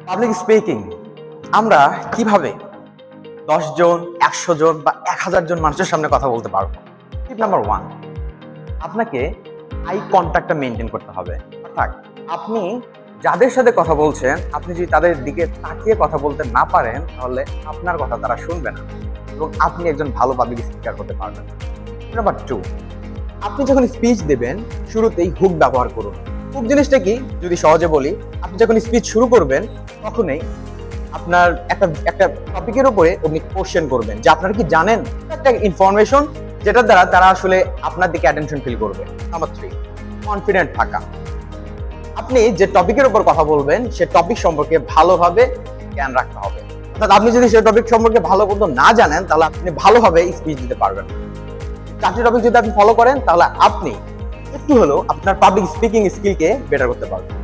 Public speaking আমরা কিভাবে 10 জন 100 জন বা 1000 জন মানুষের সামনে কথা বলতে পারবো। টিপ নাম্বার 1, আপনাকে আই কন্ট্যাক্টটা মেনটেন করতে হবে। অর্থাৎ আপনি যাদের সাথে কথা বলছেন, আপনি যদি তাদের দিকে তাকিয়ে কথা বলতে না পারেন, তাহলে আপনার কথা তারা শুনবে না এবং আপনি একজন ভালো পাবলিক স্পিকার হতে পারবেন না। নাম্বার 2, আপনি যখন স্পিচ দেবেন শুরুতেই হুক ব্যবহার করুন। হুক জিনিসটা কি যদি সহজে বলি, আপনি যখন স্পিচ শুরু করবেন তখনই আপনার একটা টপিকের উপরে আপনি কোশ্চেন করবেন যে আপনারা কি জানেন, একটা ইনফরমেশন যেটার দ্বারা তারা আসলে আপনার দিকে অ্যাটেনশন ফিল করবে। নাম্বার 3, কনফিডেন্ট থাকা। আপনি যে টপিকের উপর কথা বলবেন সে টপিক সম্পর্কে ভালোভাবে জ্ঞান রাখতে হবে। অর্থাৎ আপনি যদি সেই টপিক সম্পর্কে ভালো মতো না জানেন তাহলে আপনি ভালোভাবে স্পিচ দিতে পারবেন না। 4টি টপিক যদি আপনি ফলো করেন তাহলে আপনি একটু হলেও আপনার পাবলিক স্পিকিং স্কিলকে বেটার করতে পারবেন।